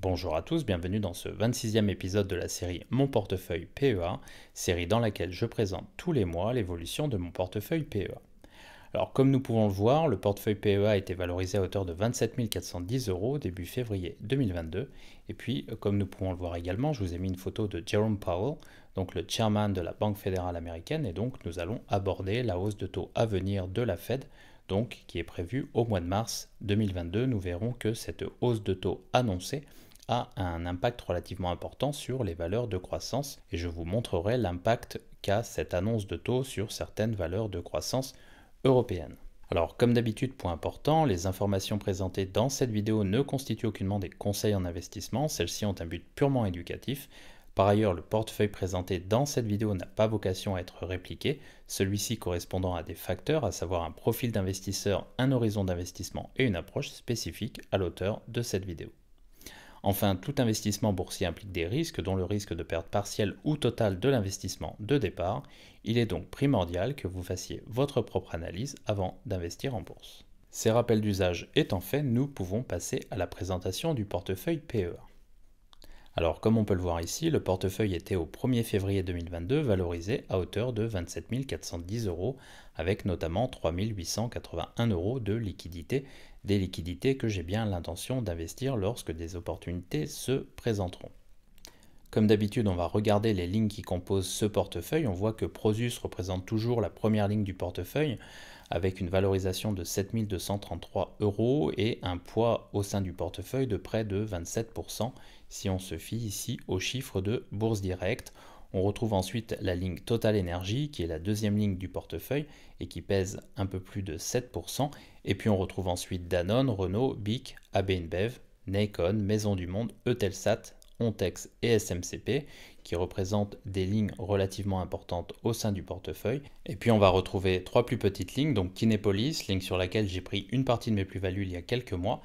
Bonjour à tous, bienvenue dans ce 26e épisode de la série Mon portefeuille PEA, série dans laquelle je présente tous les mois l'évolution de mon portefeuille PEA. Alors comme nous pouvons le voir, le portefeuille PEA a été valorisé à hauteur de 27 410 euros début février 2022. Et puis comme nous pouvons le voir également, je vous ai mis une photo de Jerome Powell, donc le chairman de la Banque fédérale américaine, et donc nous allons aborder la hausse de taux à venir de la Fed, donc qui est prévue au mois de mars 2022. Nous verrons que cette hausse de taux annoncée a un impact relativement important sur les valeurs de croissance et je vous montrerai l'impact qu'a cette annonce de taux sur certaines valeurs de croissance européennes. Alors comme d'habitude, point important, les informations présentées dans cette vidéo ne constituent aucunement des conseils en investissement, celles-ci ont un but purement éducatif. Par ailleurs, le portefeuille présenté dans cette vidéo n'a pas vocation à être répliqué, celui-ci correspondant à des facteurs, à savoir un profil d'investisseur, un horizon d'investissement et une approche spécifique à l'auteur de cette vidéo. Enfin, tout investissement boursier implique des risques, dont le risque de perte partielle ou totale de l'investissement de départ. Il est donc primordial que vous fassiez votre propre analyse avant d'investir en bourse. Ces rappels d'usage étant faits, nous pouvons passer à la présentation du portefeuille PEA. Alors, comme on peut le voir ici, le portefeuille était au 1er février 2022 valorisé à hauteur de 27 410 euros, avec notamment 3 881 euros de liquidités, des liquidités que j'ai bien l'intention d'investir lorsque des opportunités se présenteront. Comme d'habitude, on va regarder les lignes qui composent ce portefeuille. On voit que Prosus représente toujours la première ligne du portefeuille, avec une valorisation de 7 233 euros et un poids au sein du portefeuille de près de 27%, si on se fie ici aux chiffres de Bourse Direct. On retrouve ensuite la ligne Total Energy, qui est la deuxième ligne du portefeuille et qui pèse un peu plus de 7%. Et puis on retrouve ensuite Danone, Renault, BIC, AB InBev, Nacon, Maison du Monde, Eutelsat, Ontex et SMCP, qui représentent des lignes relativement importantes au sein du portefeuille. Et puis on va retrouver trois plus petites lignes, donc Kinepolis, ligne sur laquelle j'ai pris une partie de mes plus-values il y a quelques mois.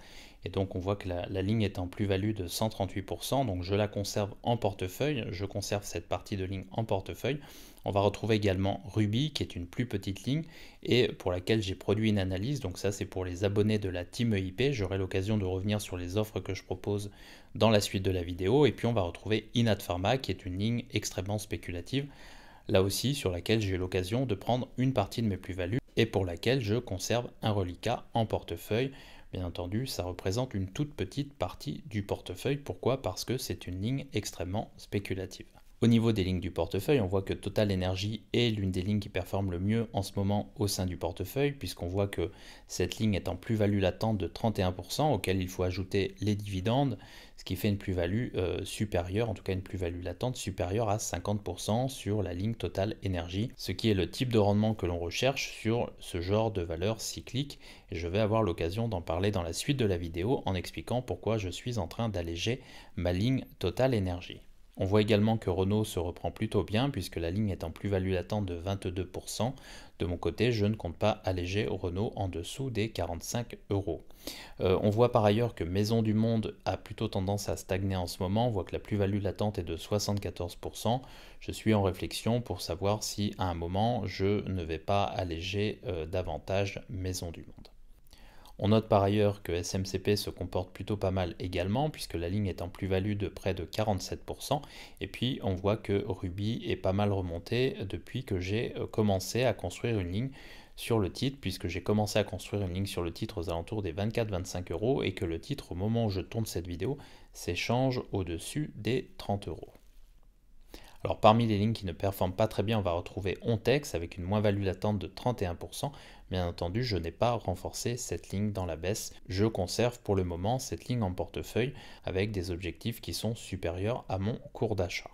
Et donc on voit que la ligne est en plus-value de 138%, donc je la conserve en portefeuille, je conserve cette partie de ligne en portefeuille. On va retrouver également Ruby, qui est une plus petite ligne et pour laquelle j'ai produit une analyse, donc ça c'est pour les abonnés de la team EIP, j'aurai l'occasion de revenir sur les offres que je propose dans la suite de la vidéo. Et puis on va retrouver Inat Pharma, qui est une ligne extrêmement spéculative, là aussi sur laquelle j'ai eu l'occasion de prendre une partie de mes plus-values et pour laquelle je conserve un reliquat en portefeuille. Bien entendu, ça représente une toute petite partie du portefeuille. Pourquoi? Parce que c'est une ligne extrêmement spéculative. Au niveau des lignes du portefeuille, on voit que Total Energy est l'une des lignes qui performe le mieux en ce moment au sein du portefeuille, puisqu'on voit que cette ligne est en plus-value latente de 31%, auquel il faut ajouter les dividendes, ce qui fait une plus-value supérieure, en tout cas une plus-value latente supérieure à 50% sur la ligne Total Energy, ce qui est le type de rendement que l'on recherche sur ce genre de valeur cyclique. Et je vais avoir l'occasion d'en parler dans la suite de la vidéo en expliquant pourquoi je suis en train d'alléger ma ligne Total Energy. On voit également que Renault se reprend plutôt bien puisque la ligne est en plus-value latente de 22%. De mon côté, je ne compte pas alléger Renault en dessous des 45 euros. On voit par ailleurs que Maison du Monde a plutôt tendance à stagner en ce moment. On voit que la plus-value latente est de 74%. Je suis en réflexion pour savoir si à un moment je ne vais pas alléger davantage Maison du Monde. On note par ailleurs que SMCP se comporte plutôt pas mal également, puisque la ligne est en plus-value de près de 47%. Et puis on voit que Ruby est pas mal remonté depuis que j'ai commencé à construire une ligne sur le titre, puisque j'ai commencé à construire une ligne sur le titre aux alentours des 24-25 euros et que le titre, au moment où je tourne cette vidéo, s'échange au-dessus des 30 euros. Alors parmi les lignes qui ne performent pas très bien, on va retrouver Ontex avec une moins-value latente de 31%. Bien entendu, je n'ai pas renforcé cette ligne dans la baisse. Je conserve pour le moment cette ligne en portefeuille avec des objectifs qui sont supérieurs à mon cours d'achat.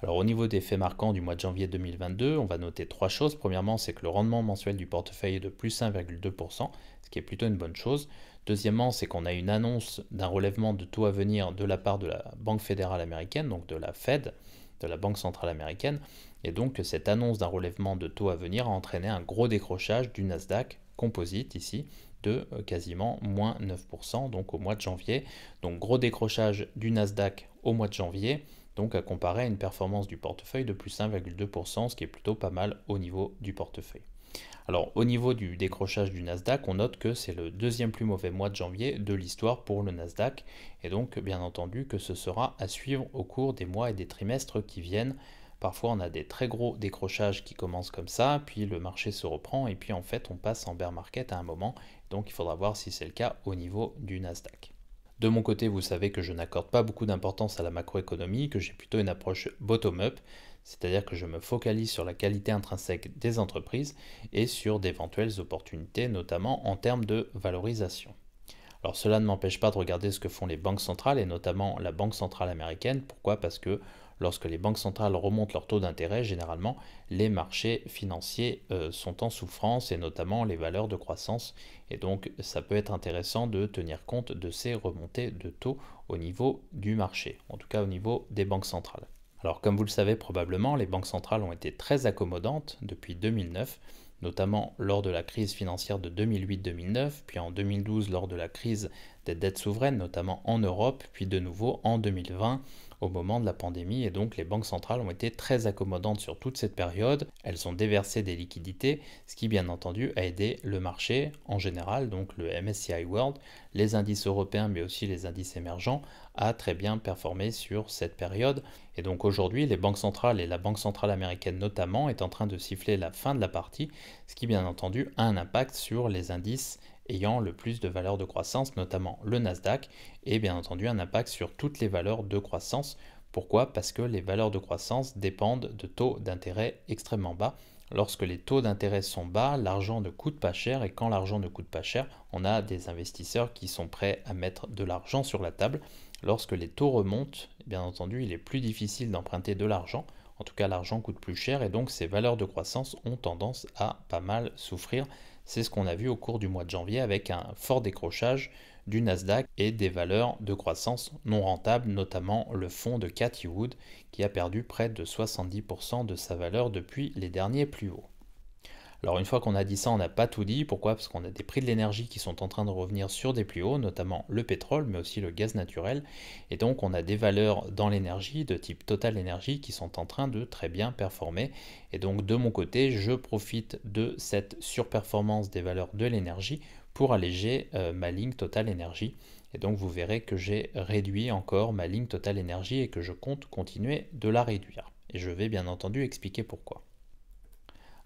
Alors au niveau des faits marquants du mois de janvier 2022, on va noter trois choses. Premièrement, c'est que le rendement mensuel du portefeuille est de plus 1,2%, ce qui est plutôt une bonne chose. Deuxièmement, c'est qu'on a une annonce d'un relèvement de taux à venir de la part de la Banque fédérale américaine, donc de la Fed, de la Banque centrale américaine, et donc cette annonce d'un relèvement de taux à venir a entraîné un gros décrochage du Nasdaq Composite ici de quasiment moins 9% donc au mois de janvier. Donc gros décrochage du Nasdaq au mois de janvier, donc à comparer à une performance du portefeuille de plus 1,2%, ce qui est plutôt pas mal au niveau du portefeuille. Alors au niveau du décrochage du Nasdaq, on note que c'est le deuxième plus mauvais mois de janvier de l'histoire pour le Nasdaq et donc bien entendu que ce sera à suivre au cours des mois et des trimestres qui viennent. Parfois on a des très gros décrochages qui commencent comme ça, puis le marché se reprend et puis en fait on passe en bear market à un moment, donc il faudra voir si c'est le cas au niveau du Nasdaq. De mon côté, vous savez que je n'accorde pas beaucoup d'importance à la macroéconomie, que j'ai plutôt une approche bottom-up, c'est-à-dire que je me focalise sur la qualité intrinsèque des entreprises et sur d'éventuelles opportunités, notamment en termes de valorisation. Alors cela ne m'empêche pas de regarder ce que font les banques centrales et notamment la Banque centrale américaine. Pourquoi? Parce que lorsque les banques centrales remontent leur taux d'intérêt, généralement les marchés financiers sont en souffrance et notamment les valeurs de croissance. Et donc ça peut être intéressant de tenir compte de ces remontées de taux au niveau du marché, en tout cas au niveau des banques centrales. Alors comme vous le savez probablement, les banques centrales ont été très accommodantes depuis 2009, notamment lors de la crise financière de 2008-2009, puis en 2012 lors de la crise des dettes souveraines, notamment en Europe, puis de nouveau en 2020 au moment de la pandémie. Et donc les banques centrales ont été très accommodantes sur toute cette période. Elles ont déversé des liquidités, ce qui bien entendu a aidé le marché en général, donc le MSCI World, les indices européens mais aussi les indices émergents, a très bien performé sur cette période. Et donc aujourd'hui, les banques centrales et la Banque centrale américaine notamment est en train de siffler la fin de la partie, ce qui bien entendu a un impact sur les indices ayant le plus de valeurs de croissance, notamment le Nasdaq, et bien entendu un impact sur toutes les valeurs de croissance. Pourquoi? Parce que les valeurs de croissance dépendent de taux d'intérêt extrêmement bas. Lorsque les taux d'intérêt sont bas, l'argent ne coûte pas cher, et quand l'argent ne coûte pas cher, on a des investisseurs qui sont prêts à mettre de l'argent sur la table. Lorsque les taux remontent, bien entendu, il est plus difficile d'emprunter de l'argent. En tout cas, l'argent coûte plus cher et donc ces valeurs de croissance ont tendance à pas mal souffrir. C'est ce qu'on a vu au cours du mois de janvier avec un fort décrochage du Nasdaq et des valeurs de croissance non rentables, notamment le fonds de Cathie Wood qui a perdu près de 70% de sa valeur depuis les derniers plus hauts. Alors une fois qu'on a dit ça, on n'a pas tout dit. Pourquoi? Parce qu'on a des prix de l'énergie qui sont en train de revenir sur des plus hauts, notamment le pétrole, mais aussi le gaz naturel. Et donc on a des valeurs dans l'énergie de type Total Energy qui sont en train de très bien performer. Et donc de mon côté, je profite de cette surperformance des valeurs de l'énergie pour alléger ma ligne Total Energy. Et donc vous verrez que j'ai réduit encore ma ligne Total Energy et que je compte continuer de la réduire. Et je vais bien entendu expliquer pourquoi.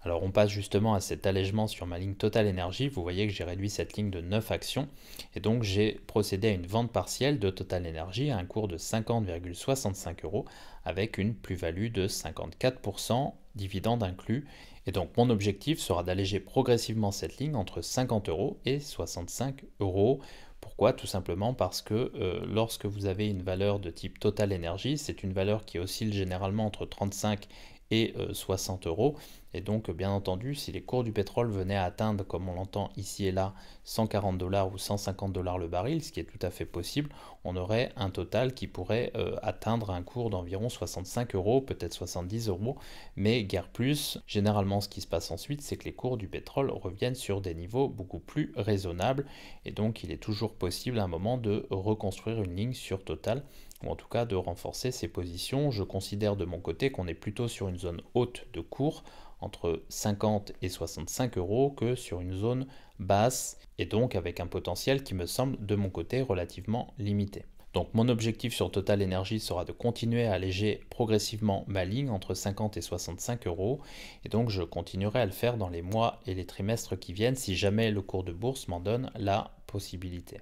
Alors on passe justement à cet allègement sur ma ligne Total Energy. Vous voyez que j'ai réduit cette ligne de 9 actions et donc j'ai procédé à une vente partielle de Total Energy à un cours de 50,65 euros avec une plus-value de 54%, dividende inclus. Et donc mon objectif sera d'alléger progressivement cette ligne entre 50 euros et 65 euros. Pourquoi? Tout simplement parce que lorsque vous avez une valeur de type Total Energy, c'est une valeur qui oscille généralement entre 35 et 60 euros. Et donc, bien entendu, si les cours du pétrole venaient à atteindre, comme on l'entend ici et là, 140 $ ou 150 $ le baril, ce qui est tout à fait possible, on aurait un total qui pourrait atteindre un cours d'environ 65 euros, peut-être 70 euros, mais guère plus. Généralement, ce qui se passe ensuite, c'est que les cours du pétrole reviennent sur des niveaux beaucoup plus raisonnables. Et donc, il est toujours possible à un moment de reconstruire une ligne sur Total, ou en tout cas de renforcer ses positions. Je considère de mon côté qu'on est plutôt sur une zone haute de cours, entre 50 et 65 euros, que sur une zone basse, et donc avec un potentiel qui me semble de mon côté relativement limité. Donc mon objectif sur Total Energy sera de continuer à alléger progressivement ma ligne entre 50 et 65 euros, et donc je continuerai à le faire dans les mois et les trimestres qui viennent si jamais le cours de bourse m'en donne la possibilité.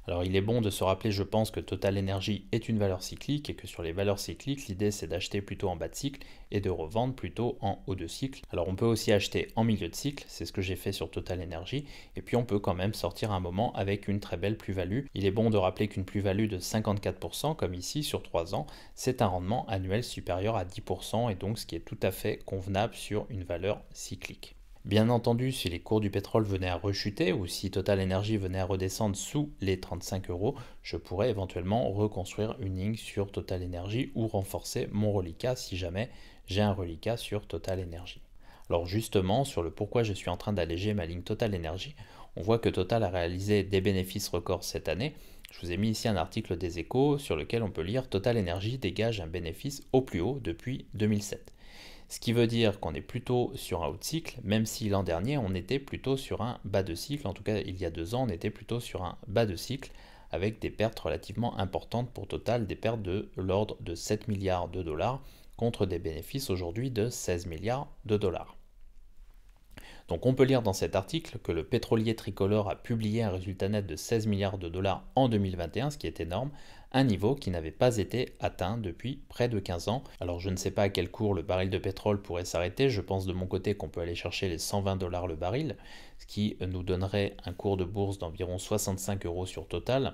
Alors il est bon de se rappeler, je pense, que Total Energy est une valeur cyclique et que sur les valeurs cycliques, l'idée c'est d'acheter plutôt en bas de cycle et de revendre plutôt en haut de cycle. Alors on peut aussi acheter en milieu de cycle, c'est ce que j'ai fait sur Total Energy, et puis on peut quand même sortir un moment avec une très belle plus-value. Il est bon de rappeler qu'une plus-value de 54%, comme ici sur 3 ans, c'est un rendement annuel supérieur à 10%, et donc ce qui est tout à fait convenable sur une valeur cyclique. Bien entendu, si les cours du pétrole venaient à rechuter ou si Total Energy venait à redescendre sous les 35 euros, je pourrais éventuellement reconstruire une ligne sur Total Energy ou renforcer mon reliquat si jamais j'ai un reliquat sur Total Energy. Alors justement, sur le pourquoi je suis en train d'alléger ma ligne Total Energy, on voit que Total a réalisé des bénéfices records cette année. Je vous ai mis ici un article des Échos sur lequel on peut lire Total Energy dégage un bénéfice au plus haut depuis 2007. Ce qui veut dire qu'on est plutôt sur un haut de cycle, même si l'an dernier on était plutôt sur un bas de cycle, en tout cas il y a 2 ans on était plutôt sur un bas de cycle avec des pertes relativement importantes pour Total, des pertes de l'ordre de 7 milliards de dollars contre des bénéfices aujourd'hui de 16 milliards de dollars. Donc on peut lire dans cet article que le pétrolier tricolore a publié un résultat net de 16 milliards de dollars en 2021, ce qui est énorme, un niveau qui n'avait pas été atteint depuis près de 15 ans. Alors je ne sais pas à quel cours le baril de pétrole pourrait s'arrêter, je pense de mon côté qu'on peut aller chercher les 120 dollars le baril, ce qui nous donnerait un cours de bourse d'environ 65 euros sur Total.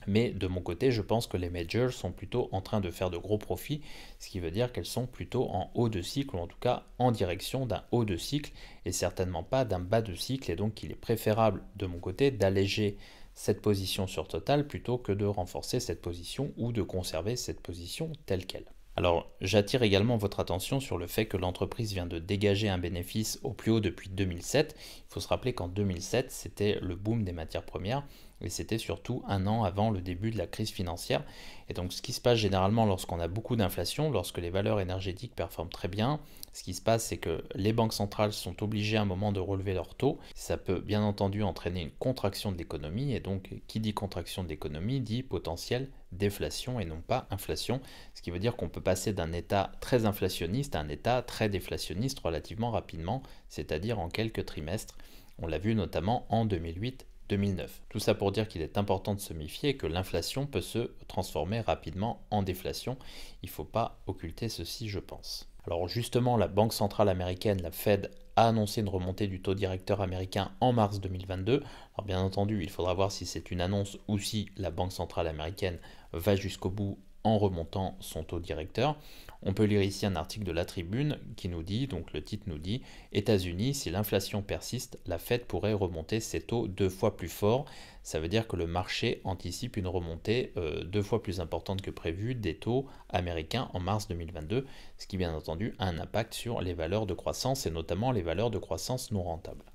Mais de mon côté, je pense que les majors sont plutôt en train de faire de gros profits, ce qui veut dire qu'elles sont plutôt en haut de cycle, ou en tout cas en direction d'un haut de cycle, et certainement pas d'un bas de cycle, et donc il est préférable de mon côté d'alléger cette position sur Total plutôt que de renforcer cette position ou de conserver cette position telle qu'elle. Alors, j'attire également votre attention sur le fait que l'entreprise vient de dégager un bénéfice au plus haut depuis 2007. Il faut se rappeler qu'en 2007, c'était le boom des matières premières et c'était surtout un an avant le début de la crise financière. Et donc, ce qui se passe généralement lorsqu'on a beaucoup d'inflation, lorsque les valeurs énergétiques performent très bien, ce qui se passe, c'est que les banques centrales sont obligées à un moment de relever leurs taux. Ça peut bien entendu entraîner une contraction de l'économie, et donc qui dit contraction de l'économie dit potentielle déflation et non pas inflation, ce qui veut dire qu'on peut passer d'un état très inflationniste à un état très déflationniste relativement rapidement, c'est-à-dire en quelques trimestres. On l'a vu notamment en 2008-2009. Tout ça pour dire qu'il est important de se méfier et que l'inflation peut se transformer rapidement en déflation. Il ne faut pas occulter ceci, je pense. Alors justement, la Banque centrale américaine, la Fed, a annoncé une remontée du taux directeur américain en mars 2022. Alors bien entendu, il faudra voir si c'est une annonce ou si la Banque centrale américaine va jusqu'au bout en remontant son taux directeur. On peut lire ici un article de La Tribune qui nous dit, donc le titre nous dit, États-Unis, si l'inflation persiste, la Fed pourrait remonter ses taux 2 fois plus fort. Ça veut dire que le marché anticipe une remontée 2 fois plus importante que prévu des taux américains en mars 2022, ce qui bien entendu a un impact sur les valeurs de croissance et notamment les valeurs de croissance non rentables.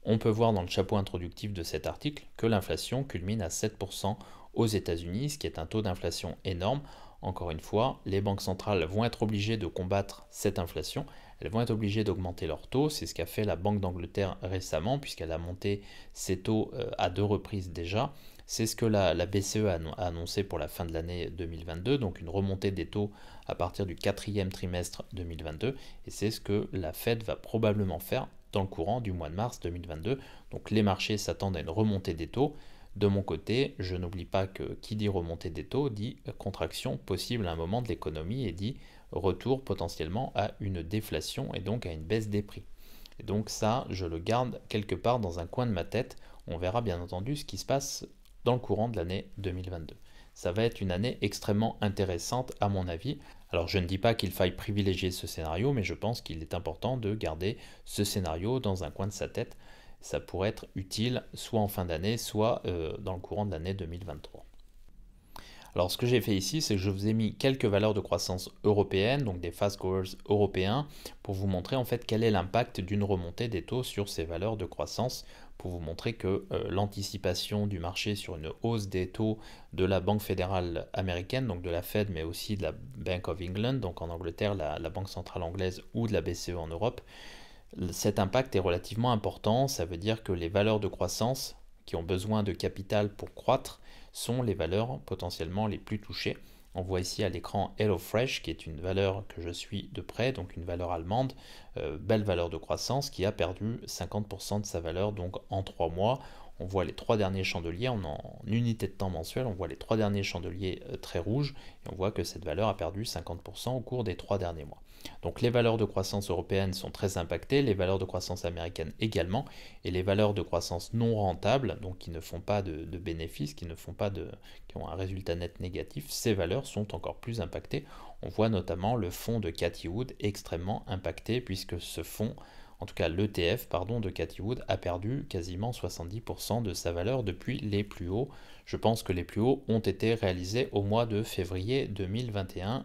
On peut voir dans le chapeau introductif de cet article que l'inflation culmine à 7% aux États-Unis, ce qui est un taux d'inflation énorme. Encore une fois, les banques centrales vont être obligées de combattre cette inflation, elles vont être obligées d'augmenter leurs taux, c'est ce qu'a fait la Banque d'Angleterre récemment, puisqu'elle a monté ses taux à 2 reprises déjà. C'est ce que la BCE a annoncé pour la fin de l'année 2022, donc une remontée des taux à partir du 4e trimestre 2022, et c'est ce que la Fed va probablement faire dans le courant du mois de mars 2022. Donc les marchés s'attendent à une remontée des taux. De mon côté, je n'oublie pas que qui dit remontée des taux dit contraction possible à un moment de l'économie et dit retour potentiellement à une déflation et donc à une baisse des prix. Et donc ça, je le garde quelque part dans un coin de ma tête. On verra bien entendu ce qui se passe dans le courant de l'année 2022. Ça va être une année extrêmement intéressante à mon avis. Alors je ne dis pas qu'il faille privilégier ce scénario, mais je pense qu'il est important de garder ce scénario dans un coin de sa tête. Ça pourrait être utile soit en fin d'année, soit dans le courant de l'année 2023. Alors ce que j'ai fait ici, c'est que je vous ai mis quelques valeurs de croissance européennes, donc des fast growers européens, pour vous montrer en fait quel est l'impact d'une remontée des taux sur ces valeurs de croissance, pour vous montrer que l'anticipation du marché sur une hausse des taux de la Banque fédérale américaine, donc de la Fed, mais aussi de la Bank of England, donc en Angleterre, la Banque centrale anglaise, ou de la BCE en Europe, cet impact est relativement important. Ça veut dire que les valeurs de croissance qui ont besoin de capital pour croître sont les valeurs potentiellement les plus touchées. On voit ici à l'écran HelloFresh, qui est une valeur que je suis de près, donc une valeur allemande, belle valeur de croissance, qui a perdu 50% de sa valeur donc en 3 mois. On voit les 3 derniers chandeliers, en unité de temps mensuelle, on voit les 3 derniers chandeliers très rouges, et on voit que cette valeur a perdu 50% au cours des 3 derniers mois. Donc les valeurs de croissance européennes sont très impactées, les valeurs de croissance américaines également, et les valeurs de croissance non rentables, donc qui ne font pas de bénéfices, qui ont un résultat net négatif, ces valeurs sont encore plus impactées. On voit notamment le fonds de Cathie Wood extrêmement impacté, puisque ce fonds, en tout cas l'ETF de Cathie Wood, a perdu quasiment 70% de sa valeur depuis les plus hauts. Je pense que les plus hauts ont été réalisés au mois de février 2021,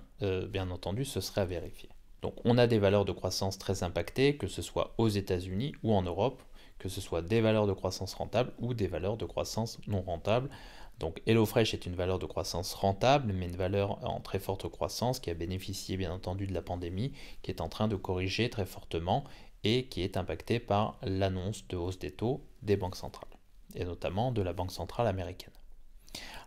bien entendu ce serait à vérifier. Donc on a des valeurs de croissance très impactées, que ce soit aux États-Unis ou en Europe, que ce soit des valeurs de croissance rentables ou des valeurs de croissance non rentables. Donc HelloFresh est une valeur de croissance rentable, mais une valeur en très forte croissance qui a bénéficié bien entendu de la pandémie, qui est en train de corriger très fortement et qui est impactée par l'annonce de hausse des taux des banques centrales, et notamment de la Banque centrale américaine.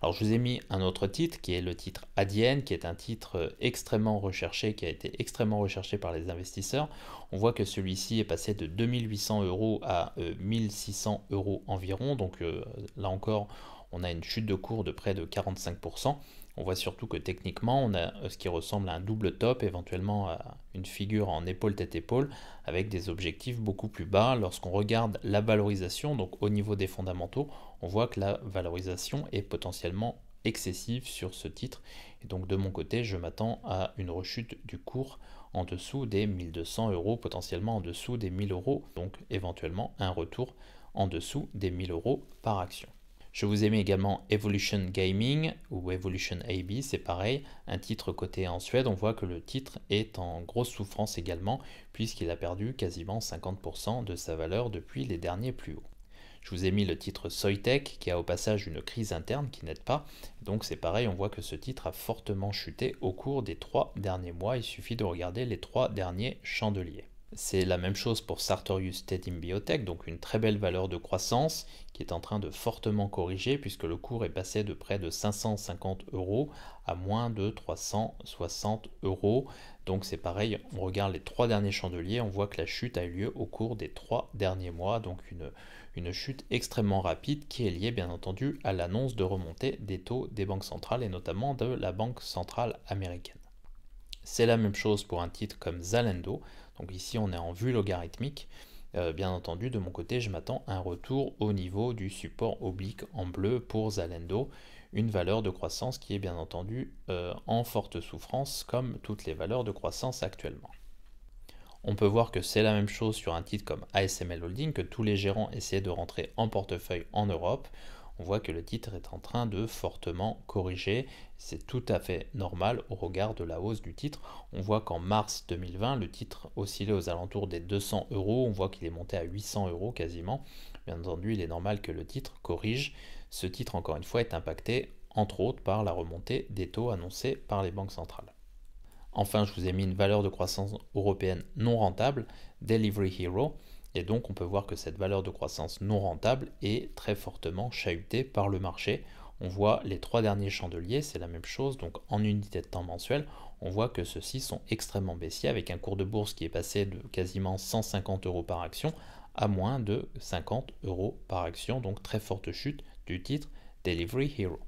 Alors je vous ai mis un autre titre qui est le titre Adyen, qui est un titre extrêmement recherché, qui a été extrêmement recherché par les investisseurs. On voit que celui-ci est passé de 2800 euros à 1600 euros environ, donc là encore on a une chute de cours de près de 45%. On voit surtout que techniquement, on a ce qui ressemble à un double top, éventuellement à une figure en épaule-tête-épaule, avec des objectifs beaucoup plus bas. Lorsqu'on regarde la valorisation, donc au niveau des fondamentaux, on voit que la valorisation est potentiellement excessive sur ce titre. Et donc de mon côté, je m'attends à une rechute du cours en dessous des 1200 euros, potentiellement en dessous des 1000 euros, donc éventuellement un retour en dessous des 1000 euros par action. Je vous ai mis également Evolution Gaming ou Evolution AB, c'est pareil, un titre coté en Suède. On voit que le titre est en grosse souffrance également, puisqu'il a perdu quasiment 50% de sa valeur depuis les derniers plus hauts. Je vous ai mis le titre Soitec, qui a au passage une crise interne qui n'aide pas. Donc c'est pareil, on voit que ce titre a fortement chuté au cours des 3 derniers mois. Il suffit de regarder les 3 derniers chandeliers. C'est la même chose pour Sartorius Stedim Biotech, donc une très belle valeur de croissance qui est en train de fortement corriger puisque le cours est passé de près de 550 euros à moins de 360 euros. Donc c'est pareil, on regarde les 3 derniers chandeliers, on voit que la chute a eu lieu au cours des 3 derniers mois, donc une chute extrêmement rapide qui est liée bien entendu à l'annonce de remontée des taux des banques centrales et notamment de la Banque centrale américaine. C'est la même chose pour un titre comme Zalando. Donc ici, on est en vue logarithmique. Bien entendu, de mon côté, je m'attends à un retour au niveau du support oblique en bleu pour Zalando. Une valeur de croissance qui est bien entendu en forte souffrance comme toutes les valeurs de croissance actuellement. On peut voir que c'est la même chose sur un titre comme ASML Holding, que tous les gérants essaient de rentrer en portefeuille en Europe. On voit que le titre est en train de fortement corriger. C'est tout à fait normal au regard de la hausse du titre. On voit qu'en mars 2020, le titre oscillait aux alentours des 200 euros. On voit qu'il est monté à 800 euros quasiment. Bien entendu, il est normal que le titre corrige. Ce titre, encore une fois, est impacté, entre autres, par la remontée des taux annoncés par les banques centrales. Enfin, je vous ai mis une valeur de croissance européenne non rentable, Delivery Hero. Et donc on peut voir que cette valeur de croissance non rentable est très fortement chahutée par le marché. On voit les 3 derniers chandeliers, c'est la même chose, donc en unité de temps mensuel, on voit que ceux-ci sont extrêmement baissiers avec un cours de bourse qui est passé de quasiment 150 euros par action à moins de 50 euros par action, donc très forte chute du titre Delivery Hero.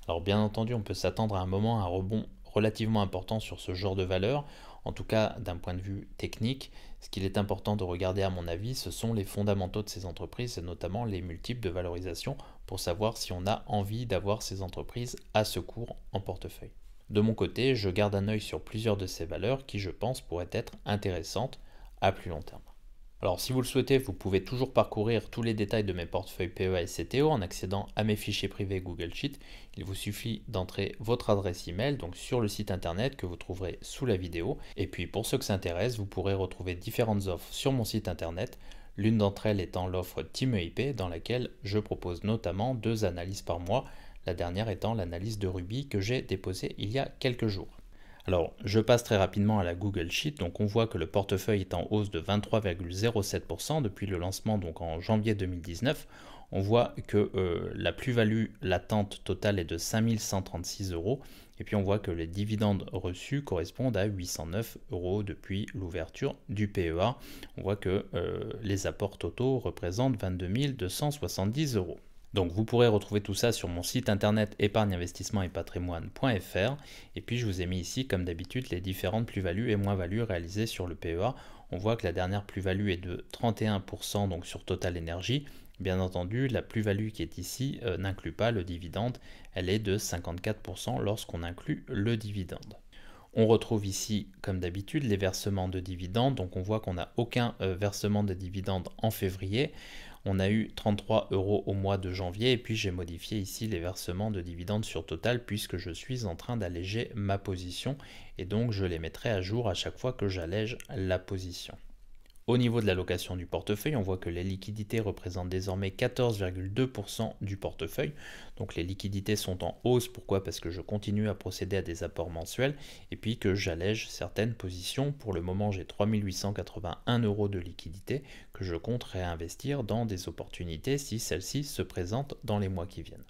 Alors bien entendu, on peut s'attendre à un moment à un rebond relativement important sur ce genre de valeur. En tout cas, d'un point de vue technique, ce qu'il est important de regarder à mon avis, ce sont les fondamentaux de ces entreprises et notamment les multiples de valorisation pour savoir si on a envie d'avoir ces entreprises à ce cours en portefeuille. De mon côté, je garde un œil sur plusieurs de ces valeurs qui, je pense, pourraient être intéressantes à plus long terme. Alors si vous le souhaitez, vous pouvez toujours parcourir tous les détails de mes portefeuilles PEA et CTO en accédant à mes fichiers privés Google Sheet. Il vous suffit d'entrer votre adresse email donc sur le site internet que vous trouverez sous la vidéo. Et puis pour ceux que ça intéresse, vous pourrez retrouver différentes offres sur mon site internet. L'une d'entre elles étant l'offre Team EIP dans laquelle je propose notamment 2 analyses par mois. La dernière étant l'analyse de Ruby que j'ai déposée il y a quelques jours. Alors, je passe très rapidement à la Google Sheet. Donc, on voit que le portefeuille est en hausse de 23,07% depuis le lancement donc en janvier 2019. On voit que la plus-value latente totale est de 5136 euros. Et puis, on voit que les dividendes reçus correspondent à 809 euros depuis l'ouverture du PEA. On voit que les apports totaux représentent 22 270 euros. Donc vous pourrez retrouver tout ça sur mon site internet épargne-investissement-et-patrimoine.fr. Et puis je vous ai mis ici comme d'habitude les différentes plus-values et moins-values réalisées sur le PEA. On voit que la dernière plus-value est de 31% donc sur Total Energy. Bien entendu, la plus-value qui est ici n'inclut pas le dividende. Elle est de 54% lorsqu'on inclut le dividende. On retrouve ici, comme d'habitude, les versements de dividendes. Donc on voit qu'on n'a aucun versement de dividendes en février. On a eu 33 euros au mois de janvier et puis j'ai modifié ici les versements de dividendes sur Total puisque je suis en train d'alléger ma position et donc je les mettrai à jour à chaque fois que j'allège la position. Au niveau de l'allocation du portefeuille, on voit que les liquidités représentent désormais 14,2% du portefeuille. Donc les liquidités sont en hausse. Pourquoi? Parce que je continue à procéder à des apports mensuels et puis que j'allège certaines positions. Pour le moment, j'ai 3 881 € de liquidités que je compte réinvestir dans des opportunités si celles-ci se présentent dans les mois qui viennent.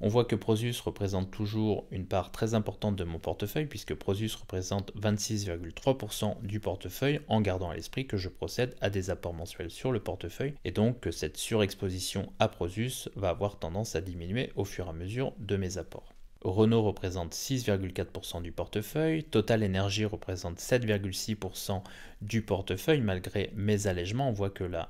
On voit que Prosus représente toujours une part très importante de mon portefeuille puisque Prosus représente 26,3% du portefeuille en gardant à l'esprit que je procède à des apports mensuels sur le portefeuille et donc que cette surexposition à Prosus va avoir tendance à diminuer au fur et à mesure de mes apports. Renault représente 6,4% du portefeuille, Total Energy représente 7,6% du portefeuille malgré mes allègements. On voit que la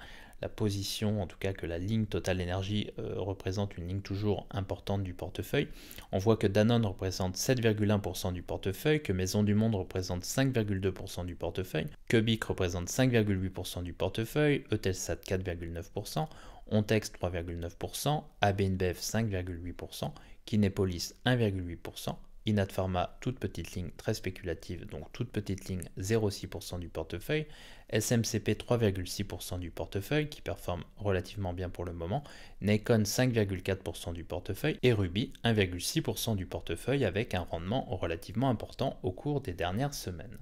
position, en tout cas que la ligne Total Energy représente une ligne toujours importante du portefeuille. On voit que Danone représente 7,1% du portefeuille, que Maison du Monde représente 5,2% du portefeuille, que BIC représente 5,8% du portefeuille, Eutelsat 4,9%, Ontex 3,9%, AB InBev 5,8%, Kinepolis 1,8%, Inat Pharma, toute petite ligne très spéculative, donc toute petite ligne 0,6% du portefeuille, SMCP 3,6% du portefeuille qui performe relativement bien pour le moment, Nikon 5,4% du portefeuille et Ruby 1,6% du portefeuille avec un rendement relativement important au cours des dernières semaines.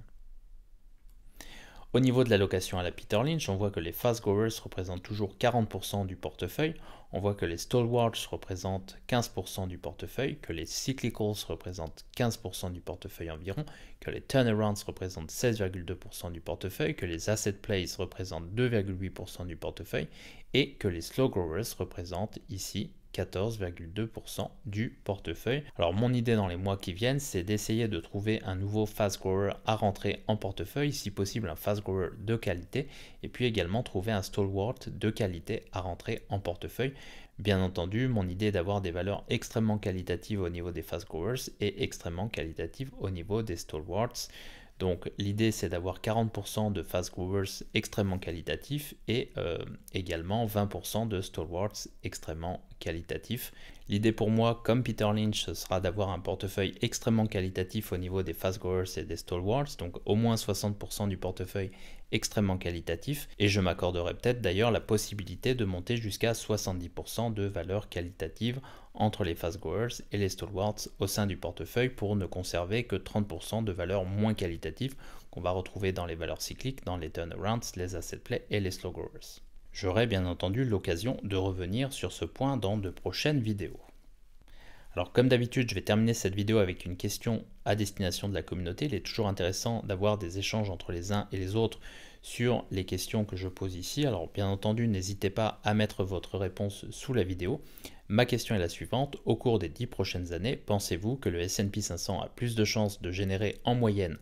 Au niveau de l'allocation à la Peter Lynch, on voit que les fast growers représentent toujours 40% du portefeuille, on voit que les stalwarts représentent 15% du portefeuille, que les cyclicals représentent 15% du portefeuille environ, que les turnarounds représentent 16,2% du portefeuille, que les asset plays représentent 2,8% du portefeuille et que les slow growers représentent ici 14,2% du portefeuille. Alors mon idée dans les mois qui viennent, c'est d'essayer de trouver un nouveau fast grower à rentrer en portefeuille, si possible un fast grower de qualité, et puis également trouver un stalwart de qualité à rentrer en portefeuille. Bien entendu, mon idée est d'avoir des valeurs extrêmement qualitatives au niveau des fast growers et extrêmement qualitatives au niveau des stalwarts. Donc l'idée c'est d'avoir 40% de fast growers extrêmement qualitatifs et également 20% de stalwarts extrêmement qualitatifs. L'idée pour moi, comme Peter Lynch, ce sera d'avoir un portefeuille extrêmement qualitatif au niveau des fast growers et des stalwarts, donc au moins 60% du portefeuille extrêmement qualitatif, et je m'accorderai peut-être d'ailleurs la possibilité de monter jusqu'à 70% de valeur qualitative entre les fast growers et les stalwarts au sein du portefeuille pour ne conserver que 30% de valeurs moins qualitatives qu'on va retrouver dans les valeurs cycliques, dans les turnarounds, les asset plays et les slow growers. J'aurai bien entendu l'occasion de revenir sur ce point dans de prochaines vidéos. Alors comme d'habitude, je vais terminer cette vidéo avec une question à destination de la communauté. Il est toujours intéressant d'avoir des échanges entre les uns et les autres sur les questions que je pose ici. Alors bien entendu, n'hésitez pas à mettre votre réponse sous la vidéo. Ma question est la suivante. Au cours des 10 prochaines années, pensez-vous que le S&P 500 a plus de chances de générer en moyenne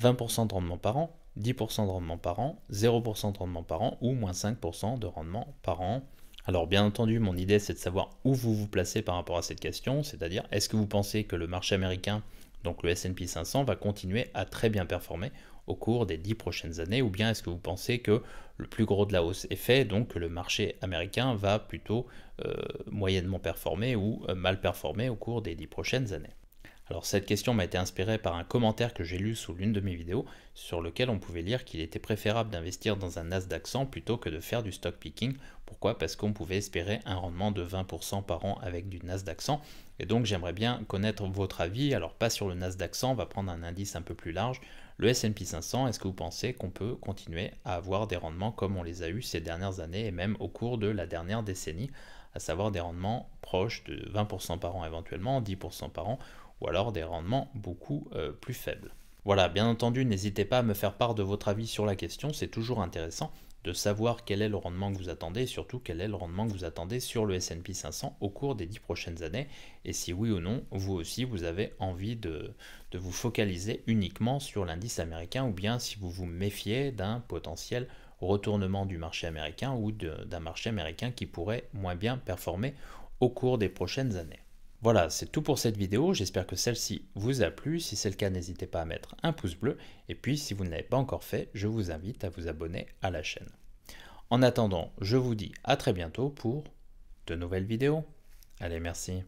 20% de rendement par an, 10% de rendement par an, 0% de rendement par an ou moins 5% de rendement par an? Alors bien entendu, mon idée c'est de savoir où vous vous placez par rapport à cette question, c'est-à-dire est-ce que vous pensez que le marché américain, donc le S&P 500, va continuer à très bien performer au cours des 10 prochaines années, ou bien est-ce que vous pensez que le plus gros de la hausse est fait, donc que le marché américain va plutôt moyennement performer ou mal performer au cours des 10 prochaines années? Alors cette question m'a été inspirée par un commentaire que j'ai lu sous l'une de mes vidéos sur lequel on pouvait lire qu'il était préférable d'investir dans un Nasdaq 100 plutôt que de faire du stock picking. Pourquoi? Parce qu'on pouvait espérer un rendement de 20% par an avec du Nasdaq 100. Et donc j'aimerais bien connaître votre avis, alors pas sur le Nasdaq 100, on va prendre un indice un peu plus large. Le S&P 500, est-ce que vous pensez qu'on peut continuer à avoir des rendements comme on les a eu ces dernières années et même au cours de la dernière décennie, à savoir des rendements proches de 20% par an éventuellement, 10% par an, ou alors des rendements beaucoup plus faibles. Voilà, bien entendu, n'hésitez pas à me faire part de votre avis sur la question, c'est toujours intéressant de savoir quel est le rendement que vous attendez et surtout quel est le rendement que vous attendez sur le S&P 500 au cours des 10 prochaines années et si oui ou non, vous aussi, vous avez envie de vous focaliser uniquement sur l'indice américain ou bien si vous vous méfiez d'un potentiel retournement du marché américain ou d'un marché américain qui pourrait moins bien performer au cours des prochaines années. Voilà, c'est tout pour cette vidéo, j'espère que celle-ci vous a plu, si c'est le cas n'hésitez pas à mettre un pouce bleu, et puis si vous ne l'avez pas encore fait, je vous invite à vous abonner à la chaîne. En attendant, je vous dis à très bientôt pour de nouvelles vidéos. Allez, merci.